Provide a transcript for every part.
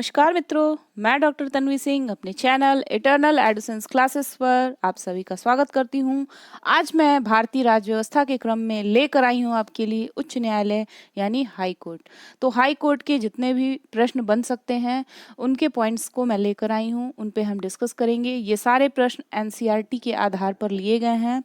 नमस्कार मित्रों, मैं डॉक्टर तन्वी सिंह अपने चैनल इटर्नल एडोसेंस क्लासेस पर आप सभी का स्वागत करती हूं। आज मैं भारतीय राज्य व्यवस्था के क्रम में लेकर आई हूं आपके लिए उच्च न्यायालय यानी हाई कोर्ट। तो हाई कोर्ट के जितने भी प्रश्न बन सकते हैं उनके पॉइंट्स को मैं लेकर आई हूं, उन पे हम डिस्कस करेंगे। ये सारे प्रश्न एनसीईआरटी के आधार पर लिए गए हैं,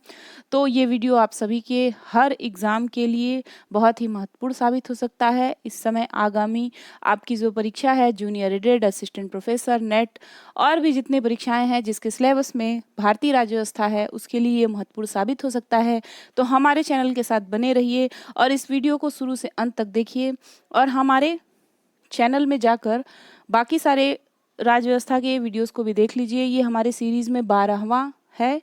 तो ये वीडियो आप सभी के हर एग्ज़ाम के लिए बहुत ही महत्वपूर्ण साबित हो सकता है। इस समय आगामी आपकी जो परीक्षा है junior added, assistant professor, net और भी जितने परीक्षाएं हैं जिसके सिलेबस में भारतीय राज्य व्यवस्था है उसके लिए ये महत्वपूर्ण साबित हो सकता है। तो हमारे चैनल के साथ बने रहिए और इस वीडियो को शुरू से अंत तक देखिए और हमारे चैनल में जाकर बाकी सारे राज्य व्यवस्था के वीडियोस को भी देख लीजिए। ये हमारे सीरीज में 12वां है,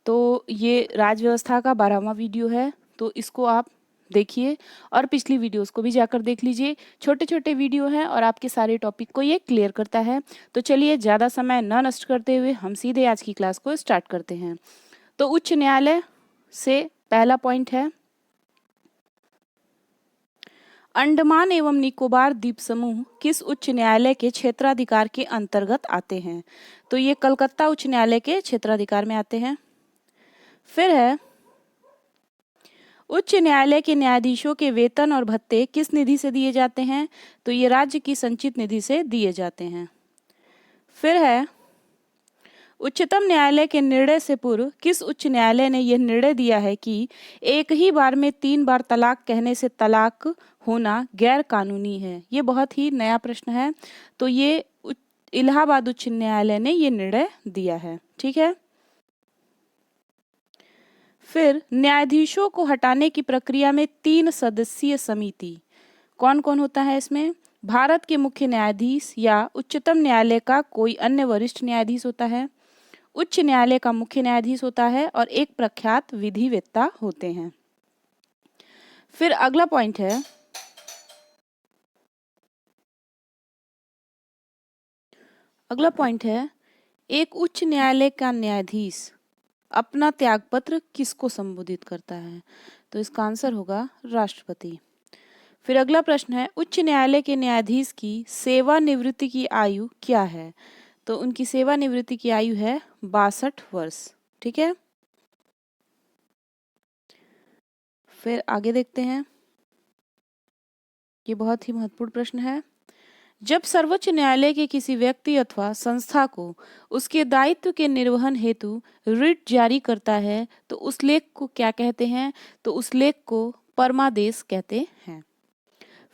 तो ये राज्य व्यवस्था का 12वां वीडियो है, तो इसको आप देखिए और पिछली वीडियोस को भी जाकर देख लीजिए। छोटे छोटे वीडियो हैं और आपके सारे टॉपिक को ये क्लियर करता है। तो चलिए ज़्यादा समय न नष्ट करते हुए हम सीधे आज की क्लास को स्टार्ट करते हैं। तो उच्च न्यायालय से पहला पॉइंट है, अंडमान एवं निकोबार द्वीप समूह किस उच्च न्यायालय के क्षेत्राधिकार के अंतर्गत आते हैं? तो ये कलकत्ता उच्च न्यायालय के क्षेत्राधिकार में आते हैं। फिर है, उच्च न्यायालय के न्यायाधीशों के वेतन और भत्ते किस निधि से दिए जाते हैं? तो ये राज्य की संचित निधि से दिए जाते हैं। फिर है, उच्चतम न्यायालय के निर्णय से पूर्व किस उच्च न्यायालय ने यह निर्णय दिया है कि एक ही बार में 3 बार तलाक कहने से तलाक होना गैर कानूनी है? ये बहुत ही नया प्रश्न है, तो ये इलाहाबाद उच्च न्यायालय ने ये निर्णय दिया है। ठीक है। फिर न्यायाधीशों को हटाने की प्रक्रिया में 3 सदस्यीय समिति कौन कौन होता है इसमें? भारत के मुख्य न्यायाधीश या उच्चतम न्यायालय का कोई अन्य वरिष्ठ न्यायाधीश होता है, उच्च न्यायालय का मुख्य न्यायाधीश होता है और एक प्रख्यात विधिवेत्ता होते हैं। फिर अगला पॉइंट है, एक उच्च न्यायालय का न्यायाधीश अपना त्यागपत्र किसको संबोधित करता है? तो इसका आंसर होगा राष्ट्रपति। फिर अगला प्रश्न है, उच्च न्यायालय के न्यायाधीश की सेवानिवृत्ति की आयु क्या है? तो उनकी सेवानिवृत्ति की आयु है 62 वर्ष। ठीक है। फिर आगे देखते हैं, ये बहुत ही महत्वपूर्ण प्रश्न है। जब सर्वोच्च न्यायालय के किसी व्यक्ति अथवा संस्था को उसके दायित्व के निर्वहन हेतु रिट जारी करता है तो उस लेख को क्या कहते हैं? तो उस लेख को परमादेश कहते हैं।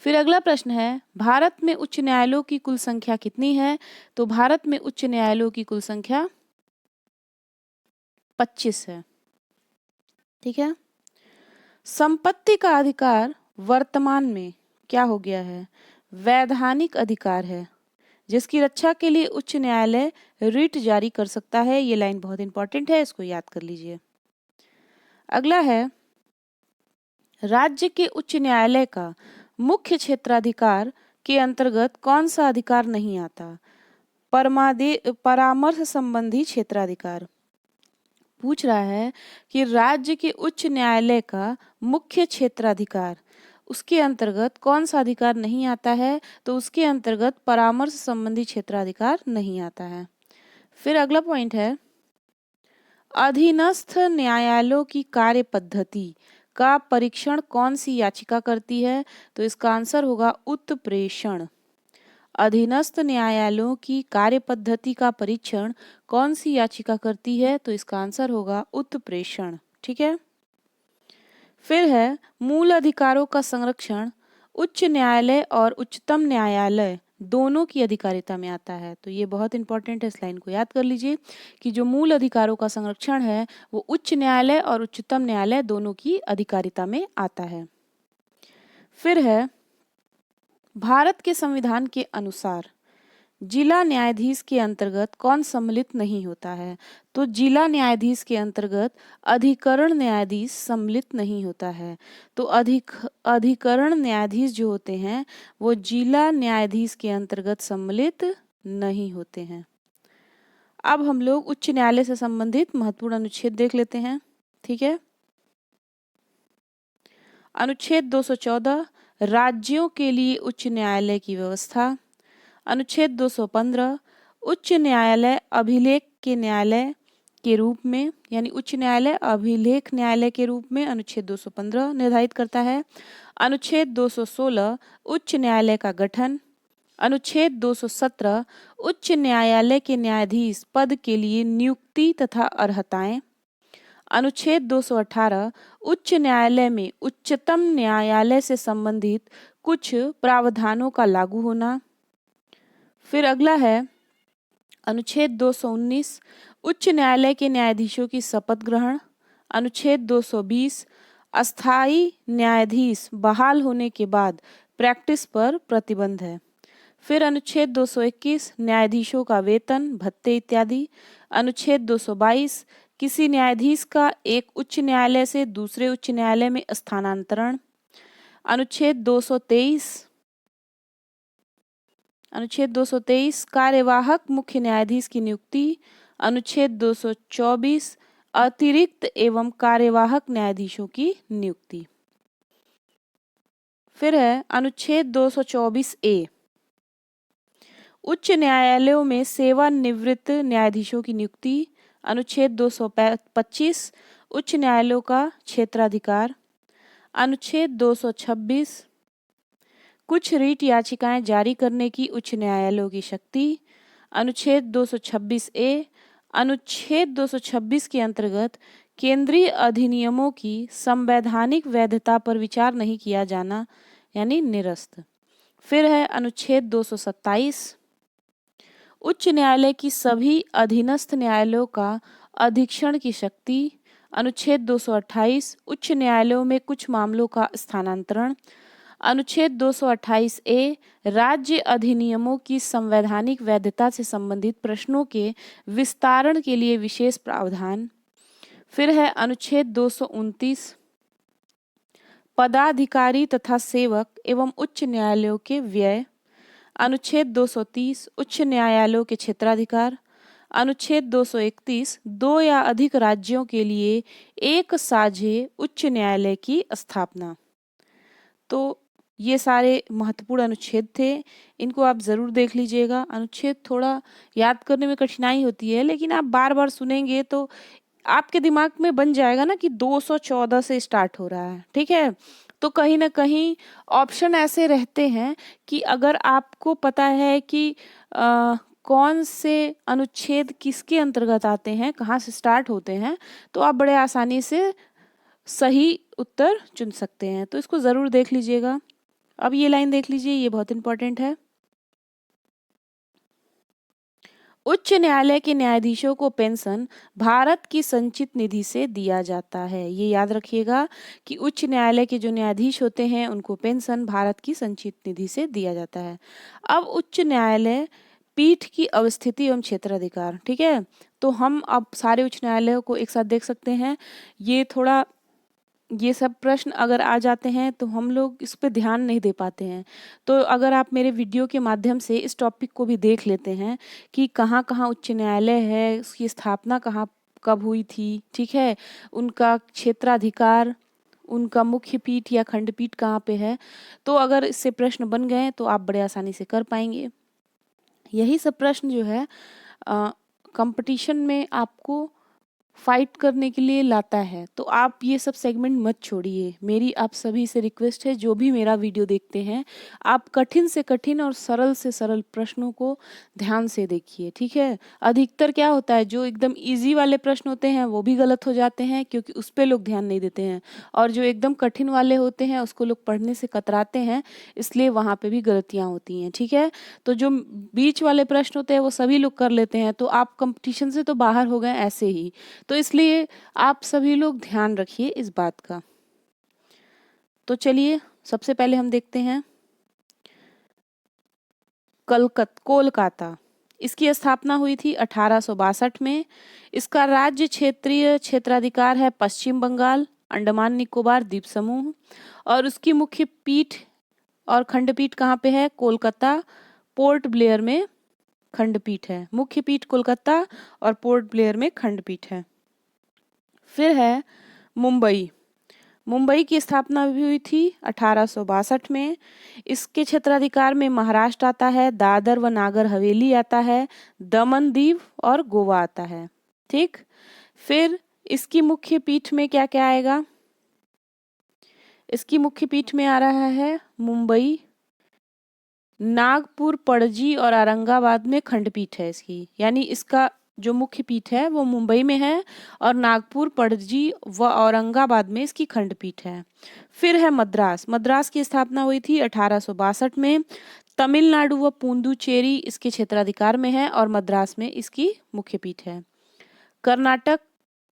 फिर अगला प्रश्न है, भारत में उच्च न्यायालयों की कुल संख्या कितनी है? तो भारत में उच्च न्यायालयों की कुल संख्या 25 है। ठीक है। संपत्ति का अधिकार वर्तमान में क्या हो गया है? वैधानिक अधिकार है, जिसकी रक्षा के लिए उच्च न्यायालय रिट जारी कर सकता है। ये लाइन बहुत इंपॉर्टेंट है, इसको याद कर लीजिए। अगला है, राज्य के उच्च न्यायालय का मुख्य क्षेत्राधिकार के अंतर्गत कौन सा अधिकार नहीं आता? परामर्श संबंधी क्षेत्राधिकार। पूछ रहा है कि राज्य के उच्च न्यायालय का मुख्य क्षेत्राधिकार, उसके अंतर्गत कौन सा अधिकार नहीं आता है? तो उसके अंतर्गत परामर्श संबंधी क्षेत्राधिकार नहीं आता है। फिर अगला पॉइंट है, अधीनस्थ न्यायालयों की कार्य पद्धति का परीक्षण कौन सी याचिका करती है? तो इसका आंसर होगा उत्प्रेषण। अधीनस्थ न्यायालयों की कार्य पद्धति का परीक्षण कौन सी याचिका करती है? तो इसका आंसर होगा उत्प्रेषण। ठीक है। फिर है, मूल अधिकारों का संरक्षण उच्च न्यायालय और उच्चतम न्यायालय दोनों की अधिकारिता में आता है। तो ये बहुत इंपॉर्टेंट है, इस लाइन को याद कर लीजिए कि जो मूल अधिकारों का संरक्षण है वो उच्च न्यायालय और उच्चतम न्यायालय दोनों की अधिकारिता में आता है। फिर है, भारत के संविधान के अनुसार जिला न्यायाधीश के अंतर्गत कौन सम्मिलित नहीं होता है? तो जिला न्यायाधीश के अंतर्गत अधिकरण न्यायाधीश सम्मिलित नहीं होता है। तो अधिकरण न्यायाधीश जो होते हैं वो जिला न्यायाधीश के अंतर्गत सम्मिलित नहीं होते हैं। अब हम लोग उच्च न्यायालय से संबंधित महत्वपूर्ण अनुच्छेद देख लेते हैं। ठीक है। अनुच्छेद 214, राज्यों के लिए उच्च न्यायालय की व्यवस्था। अनुच्छेद 215 उच्च न्यायालय अभिलेख के न्यायालय के रूप में, यानी उच्च न्यायालय अभिलेख न्यायालय के रूप में अनुच्छेद 215 निर्धारित करता है। अनुच्छेद 216 उच्च न्यायालय का गठन। अनुच्छेद 217 उच्च न्यायालय के न्यायाधीश पद के लिए नियुक्ति तथा अर्हताएं। अनुच्छेद 218 उच्च न्यायालय में उच्चतम न्यायालय से संबंधित कुछ प्रावधानों का लागू होना। फिर अगला है अनुच्छेद 219 उच्च न्यायालय के न्यायाधीशों की शपथ ग्रहण। अनुच्छेद 220 अस्थायी न्यायाधीश बहाल होने के बाद प्रैक्टिस पर प्रतिबंध है। फिर अनुच्छेद 221 न्यायाधीशों का वेतन, भत्ते इत्यादि। अनुच्छेद 222 किसी न्यायाधीश का एक उच्च न्यायालय से दूसरे उच्च न्यायालय में स्थानांतरण। अनुच्छेद 223 कार्यवाहक मुख्य न्यायाधीश की नियुक्ति। अनुच्छेद 224 अतिरिक्त एवं कार्यवाहक न्यायाधीशों की नियुक्ति। फिर है अनुच्छेद 224 ए उच्च न्यायालयों में सेवानिवृत्त न्यायाधीशों की नियुक्ति। अनुच्छेद 225 उच्च न्यायालयों का क्षेत्राधिकार। अनुच्छेद 226 कुछ रीट याचिकाएं जारी करने की उच्च न्यायालयों की शक्ति। अनुच्छेद 226 ए अनुच्छेद 226 के अंतर्गत केंद्रीय अधिनियमों की संवैधानिक वैधता पर विचार नहीं किया जाना, यानी निरस्त। फिर है अनुच्छेद 227 उच्च न्यायालय की सभी अधीनस्थ न्यायालयों का अधीक्षण की शक्ति। अनुच्छेद 228 उच्च न्यायालयों में कुछ मामलों का स्थानांतरण। अनुच्छेद 228 ए राज्य अधिनियमों की संवैधानिक वैधता से संबंधित प्रश्नों के विस्तारण के लिए विशेष प्रावधान। फिर है अनुच्छेद 229 पदाधिकारी तथा सेवक एवं उच्च न्यायालयों के व्यय। अनुच्छेद 230 उच्च न्यायालयों के क्षेत्राधिकार। अनुच्छेद 231 दो या अधिक राज्यों के लिए एक साझे उच्च न्यायालय की स्थापना। तो ये सारे महत्वपूर्ण अनुच्छेद थे, इनको आप ज़रूर देख लीजिएगा। अनुच्छेद थोड़ा याद करने में कठिनाई होती है, लेकिन आप बार बार सुनेंगे तो आपके दिमाग में बन जाएगा ना कि 214 से स्टार्ट हो रहा है, ठीक है। तो कहीं ना कहीं ऑप्शन ऐसे रहते हैं कि अगर आपको पता है कि कौन से अनुच्छेद किसके अंतर्गत आते हैं, कहाँ से स्टार्ट होते हैं, तो आप बड़े आसानी से सही उत्तर चुन सकते हैं। तो इसको ज़रूर देख लीजिएगा। अब ये लाइन देख लीजिए, ये बहुत इंपॉर्टेंट है। उच्च न्यायालय के न्यायाधीशों को पेंशन भारत की संचित निधि से दिया जाता है। ये याद रखिएगा कि उच्च न्यायालय के जो न्यायाधीश होते हैं उनको पेंशन भारत की संचित निधि से दिया जाता है। अब उच्च न्यायालय पीठ की अवस्थिति एवं क्षेत्राधिकार, ठीक है। तो हम अब सारे उच्च न्यायालयों को एक साथ देख सकते हैं। ये सब प्रश्न अगर आ जाते हैं तो हम लोग इस पे ध्यान नहीं दे पाते हैं। तो अगर आप मेरे वीडियो के माध्यम से इस टॉपिक को भी देख लेते हैं कि कहाँ कहाँ उच्च न्यायालय है, उसकी स्थापना कहाँ कब हुई थी, ठीक है, उनका क्षेत्राधिकार, उनका मुख्य पीठ या खंडपीठ कहाँ पे है, तो अगर इससे प्रश्न बन गए तो आप बड़े आसानी से कर पाएंगे। यही सब प्रश्न जो है कंपटीशन में आपको फाइट करने के लिए लाता है। तो आप ये सब सेगमेंट मत छोड़िए। मेरी आप सभी से रिक्वेस्ट है, जो भी मेरा वीडियो देखते हैं, आप कठिन से कठिन और सरल से सरल प्रश्नों को ध्यान से देखिए, ठीक है। अधिकतर क्या होता है, जो एकदम इजी वाले प्रश्न होते हैं वो भी गलत हो जाते हैं, क्योंकि उस पर लोग ध्यान नहीं देते हैं, और जो एकदम कठिन वाले होते हैं उसको लोग पढ़ने से कतराते हैं, इसलिए वहाँ पे भी गलतियाँ होती हैं, ठीक है। तो जो बीच वाले प्रश्न होते हैं वो सभी लोग कर लेते हैं, तो आप कंपटीशन से तो बाहर हो गए ऐसे ही। तो इसलिए आप सभी लोग ध्यान रखिए इस बात का। तो चलिए सबसे पहले हम देखते हैं कोलकाता। इसकी स्थापना हुई थी 1862 में। इसका राज्य क्षेत्रीय क्षेत्राधिकार है पश्चिम बंगाल, अंडमान निकोबार द्वीप समूह, और उसकी मुख्य पीठ और खंडपीठ कहाँ पे है, कोलकाता, पोर्ट ब्लेयर में खंडपीठ है। मुख्य पीठ कोलकाता और पोर्ट ब्लेयर में खंडपीठ है। फिर है मुंबई। मुंबई की स्थापना भी हुई थी 1862 में। इसके क्षेत्राधिकार में महाराष्ट्र आता है, दादर व नागर हवेली आता है, दमन दीव और गोवा आता है। ठीक, फिर इसकी मुख्य पीठ में क्या क्या आएगा? इसकी मुख्य पीठ में आ रहा है मुंबई, नागपुर, पणजी और औरंगाबाद में खंडपीठ है इसकी, यानी इसका जो मुख्य पीठ है वो मुंबई में है और नागपुर, पणजी व औरंगाबाद में इसकी खंडपीठ है। फिर है मद्रास। मद्रास की स्थापना हुई थी 1862 में। तमिलनाडु व पुडुचेरी इसके क्षेत्राधिकार में है और मद्रास में इसकी मुख्य पीठ है। कर्नाटक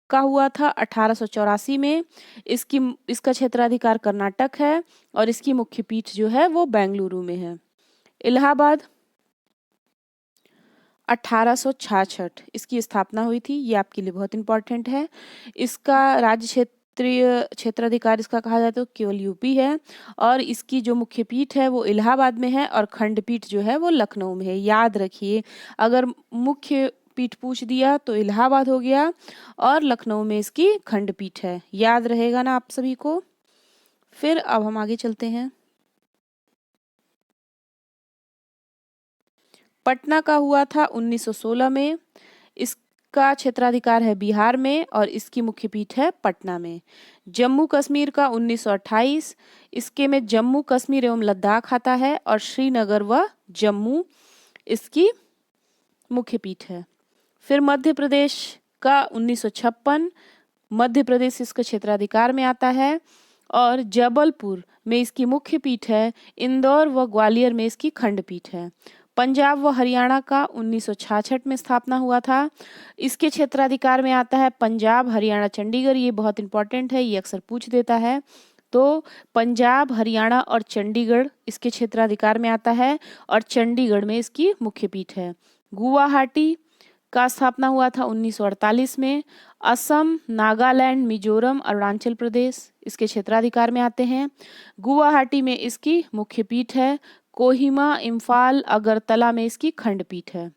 का हुआ था 1884 में। इसका क्षेत्राधिकार कर्नाटक है और इसकी मुख्य पीठ जो है वो बेंगलुरु में है। इलाहाबाद 1866 इसकी स्थापना हुई थी, ये आपके लिए बहुत इंपॉर्टेंट है। इसका राज्य क्षेत्राधिकार इसका कहा जाए तो केवल यूपी है और इसकी जो मुख्य पीठ है वो इलाहाबाद में है और खंडपीठ जो है वो लखनऊ में है। याद रखिए, अगर मुख्य पीठ पूछ दिया तो इलाहाबाद हो गया और लखनऊ में इसकी खंडपीठ है। याद रहेगा ना आप सभी को? फिर अब हम आगे चलते हैं। पटना का हुआ था 1916 में। इसका क्षेत्राधिकार है बिहार में और इसकी मुख्य पीठ है पटना में। जम्मू कश्मीर का 1928। इसके में जम्मू कश्मीर एवं लद्दाख आता है और श्रीनगर व जम्मू इसकी मुख्य पीठ है। फिर मध्य प्रदेश का 1956। मध्य प्रदेश इसका क्षेत्राधिकार में आता है और जबलपुर में इसकी मुख्य पीठ है। इंदौर व ग्वालियर में इसकी खंडपीठ है। पंजाब व हरियाणा का 1966 में स्थापना हुआ था। इसके क्षेत्राधिकार में आता है पंजाब, हरियाणा, चंडीगढ़। ये बहुत इंपॉर्टेंट है, ये अक्सर पूछ देता है। तो पंजाब, हरियाणा और चंडीगढ़ इसके क्षेत्राधिकार में आता है और चंडीगढ़ में इसकी मुख्य पीठ है। गुवाहाटी का स्थापना हुआ था 1948 में। असम, नागालैंड, मिजोरम, अरुणाचल प्रदेश इसके क्षेत्राधिकार में आते हैं। गुवाहाटी में इसकी मुख्य पीठ है। कोहिमा, इम्फाल, अगरतला में इसकी खंडपीठ है।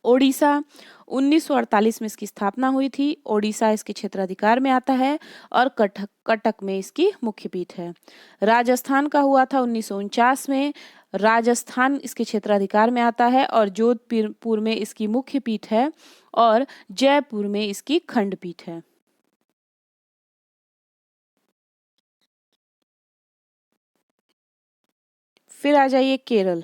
ओडिशा 1948 में इसकी स्थापना हुई थी। ओडिशा इसके क्षेत्राधिकार में आता है और कटक में इसकी मुख्य पीठ है। राजस्थान का हुआ था 1949 में। राजस्थान इसके क्षेत्राधिकार में आता है और जोधपुर में इसकी मुख्य पीठ है और जयपुर में इसकी खंडपीठ है। फिर आ जाइए केरल।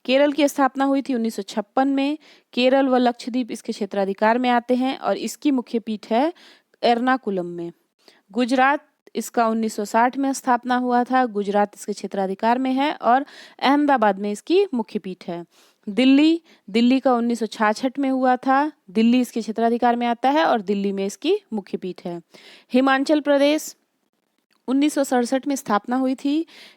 केरल की स्थापना हुई थी 1956 में। केरल व लक्षद्वीप इसके क्षेत्राधिकार में आते हैं और इसकी मुख्य पीठ है एर्नाकुलम में। गुजरात इसका 1960 में स्थापना हुआ था। गुजरात इसके क्षेत्राधिकार में है और अहमदाबाद में इसकी मुख्य पीठ है। दिल्ली का 1966 में हुआ था। दिल्ली इसके क्षेत्राधिकार में आता है और दिल्ली में इसकी मुख्य पीठ है। हिमाचल प्रदेश 1967 में स्थापना हुई थी।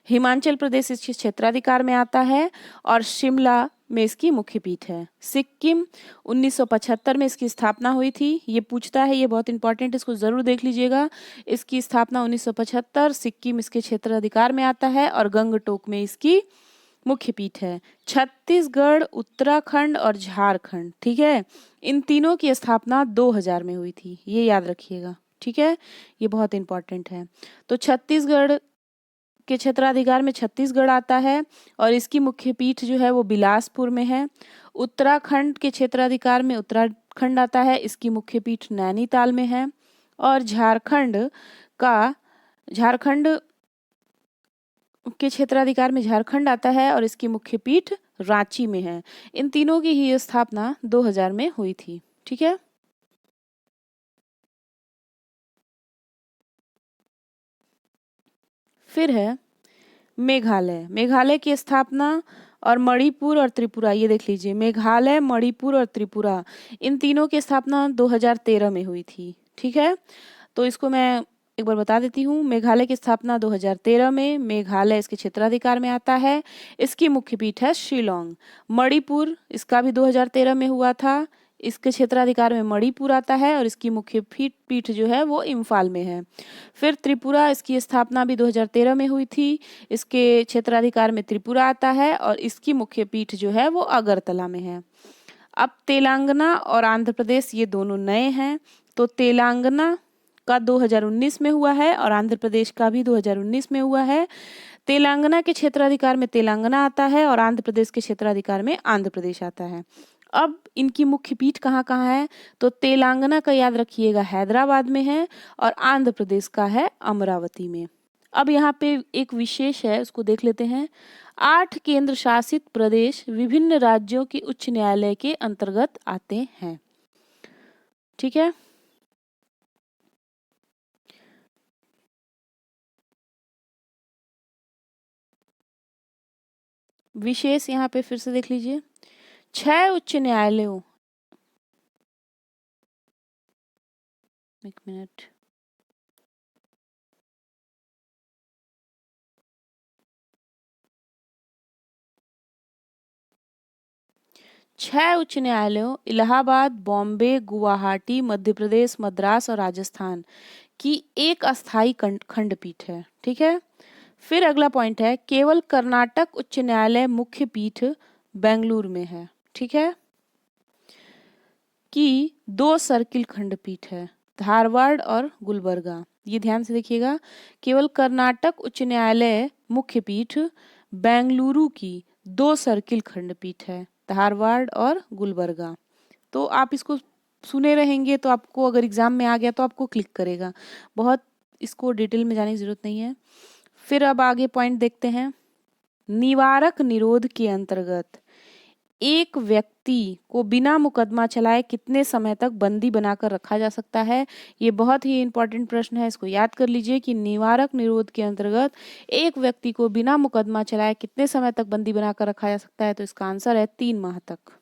हिमाचल प्रदेश इसके क्षेत्राधिकार में आता है और शिमला में इसकी मुख्य पीठ है। सिक्किम 1975 में इसकी स्थापना हुई थी। ये पूछता है, ये बहुत इंपॉर्टेंट, इसको जरूर देख लीजिएगा। इसकी स्थापना 1975, सिक्किम इसके क्षेत्राधिकार में आता है और गंगटोक में इसकी मुख्य पीठ है। छत्तीसगढ़, उत्तराखंड और झारखंड, ठीक है, इन तीनों की स्थापना 2000 में हुई थी, ये याद रखिएगा, ठीक है, ये बहुत इंपॉर्टेंट है। तो छत्तीसगढ़ के क्षेत्राधिकार में छत्तीसगढ़ आता है और इसकी मुख्य पीठ जो है वो बिलासपुर में है। उत्तराखंड के क्षेत्राधिकार में उत्तराखंड आता है, इसकी मुख्य पीठ नैनीताल में है। और झारखंड के क्षेत्राधिकार में झारखंड आता है और इसकी मुख्य पीठ रांची में है। इन तीनों की ही स्थापना 2000 में हुई थी, ठीक है। फिर है मेघालय। मेघालय की स्थापना और मणिपुर और त्रिपुरा, ये देख लीजिए, मेघालय, मणिपुर और त्रिपुरा, इन तीनों की स्थापना 2013 में हुई थी, ठीक है। तो इसको मैं एक बार बता देती हूँ। मेघालय की स्थापना 2013 में। मेघालय इसके क्षेत्राधिकार में आता है, इसकी मुख्य पीठ है शिलोंग। मणिपुर इसका भी 2013 में हुआ था, इसके क्षेत्राधिकार में मणिपुर आता है और इसकी मुख्य पीठ जो है वो इम्फाल में है। फिर त्रिपुरा, इसकी स्थापना भी 2013 में हुई थी, इसके क्षेत्राधिकार में त्रिपुरा आता है और इसकी मुख्य पीठ जो है वो अगरतला में है। अब तेलंगाना और आंध्र प्रदेश, ये दोनों नए हैं। तो तेलंगाना का 2019 में हुआ है और आंध्र प्रदेश का भी 2019 में हुआ है। तेलंगाना के क्षेत्राधिकार में तेलंगाना आता है और आंध्र प्रदेश के क्षेत्राधिकार में आंध्र प्रदेश आता है। अब इनकी मुख्य पीठ कहाँ कहाँ है, तो तेलंगाना का याद रखिएगा हैदराबाद में है और आंध्र प्रदेश का है अमरावती में। अब यहाँ पे एक विशेष है, उसको देख लेते हैं। 8 केंद्र शासित प्रदेश विभिन्न राज्यों के उच्च न्यायालय के अंतर्गत आते हैं। ठीक है, विशेष यहाँ पे फिर से देख लीजिए। 6 उच्च न्यायालयों, एक मिनट, छह उच्च न्यायालयों इलाहाबाद, बॉम्बे, गुवाहाटी, मध्य प्रदेश, मद्रास और राजस्थान की एक अस्थायी खंडपीठ है। ठीक है, फिर अगला पॉइंट है, केवल कर्नाटक उच्च न्यायालय मुख्य पीठ बेंगलुरु में है। ठीक है, कि 2 सर्किल खंडपीठ है, धारवाड़ और गुलबर्गा। ये ध्यान से देखिएगा, केवल कर्नाटक उच्च न्यायालय मुख्य पीठ बेंगलुरु की 2 सर्किल खंडपीठ है, धारवाड़ और गुलबर्गा। तो आप इसको सुने रहेंगे तो आपको अगर एग्जाम में आ गया तो आपको क्लिक करेगा, बहुत इसको डिटेल में जाने की जरूरत नहीं है। फिर अब आगे पॉइंट देखते हैं। निवारक निरोध के अंतर्गत एक व्यक्ति को बिना मुकदमा चलाए कितने समय तक बंदी बनाकर रखा जा सकता है? ये बहुत ही इंपॉर्टेंट प्रश्न है, इसको याद कर लीजिए कि निवारक निरोध के अंतर्गत एक व्यक्ति को बिना मुकदमा चलाए कितने समय तक बंदी बनाकर रखा जा सकता है? तो इसका आंसर है 3 माह तक।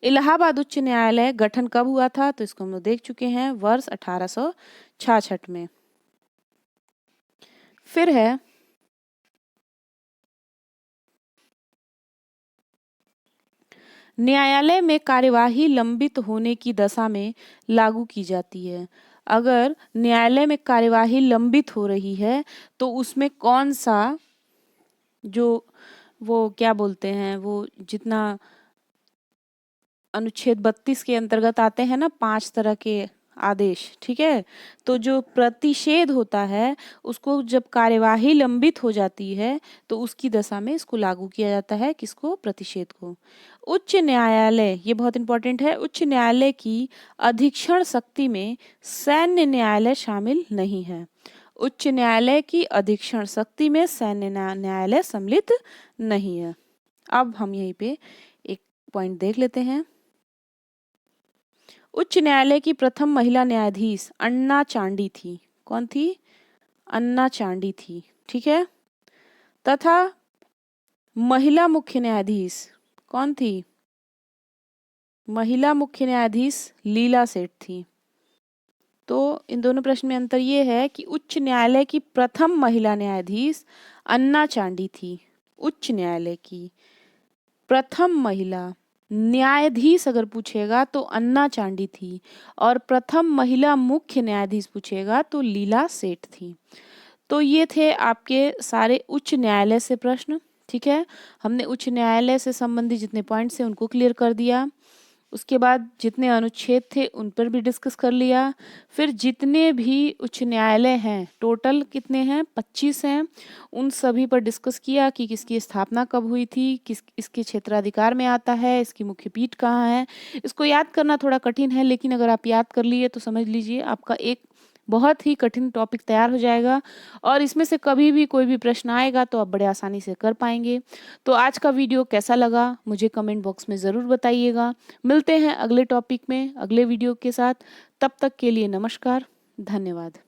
इलाहाबाद उच्च न्यायालय गठन कब हुआ था? तो इसको हम लोग देख चुके हैं, वर्ष 1866 में। फिर है न्यायालय में कार्यवाही लंबित होने की दशा में लागू की जाती है। अगर न्यायालय में कार्यवाही लंबित हो रही है तो उसमें कौन सा, जो वो क्या बोलते हैं, वो जितना अनुच्छेद 32 के अंतर्गत आते हैं ना 5 तरह के आदेश, ठीक है, तो जो प्रतिषेध होता है उसको जब कार्यवाही लंबित हो जाती है तो उसकी दशा में इसको लागू किया जाता है। किसको? प्रतिषेध को। उच्च न्यायालय, ये बहुत इंपॉर्टेंट है, उच्च न्यायालय की अधीक्षण शक्ति में सैन्य न्यायालय शामिल नहीं है। उच्च न्यायालय की अधीक्षण शक्ति में सैन्य न्यायालय सम्मिलित नहीं है। अब हम यहीं पे एक पॉइंट देख लेते हैं। उच्च न्यायालय की प्रथम महिला न्यायाधीश अन्ना चांडी थी। कौन थी? अन्ना चांडी थी। ठीक है, तथा महिला मुख्य न्यायाधीश कौन थी? महिला मुख्य न्यायाधीश लीला सेठ थी। तो इन दोनों प्रश्न में अंतर ये है कि उच्च न्यायालय की प्रथम महिला न्यायाधीश अन्ना चांडी थी। उच्च न्यायालय की प्रथम महिला न्यायाधीश अगर पूछेगा तो अन्ना चांडी थी और प्रथम महिला मुख्य न्यायाधीश पूछेगा तो लीला सेठ थी। तो ये थे आपके सारे उच्च न्यायालय से प्रश्न। ठीक है, हमने उच्च न्यायालय से संबंधित जितने पॉइंट्स हैं उनको क्लियर कर दिया। उसके बाद जितने अनुच्छेद थे उन पर भी डिस्कस कर लिया। फिर जितने भी उच्च न्यायालय हैं, टोटल कितने हैं? 25 हैं, उन सभी पर डिस्कस किया कि किसकी स्थापना कब हुई थी, किस इसके क्षेत्राधिकार में आता है, इसकी मुख्य पीठ कहाँ है। इसको याद करना थोड़ा कठिन है, लेकिन अगर आप याद कर लिए तो समझ लीजिए आपका एक बहुत ही कठिन टॉपिक तैयार हो जाएगा और इसमें से कभी भी कोई भी प्रश्न आएगा तो आप बड़े आसानी से कर पाएंगे। तो आज का वीडियो कैसा लगा मुझे कमेंट बॉक्स में ज़रूर बताइएगा। मिलते हैं अगले टॉपिक में अगले वीडियो के साथ, तब तक के लिए नमस्कार, धन्यवाद।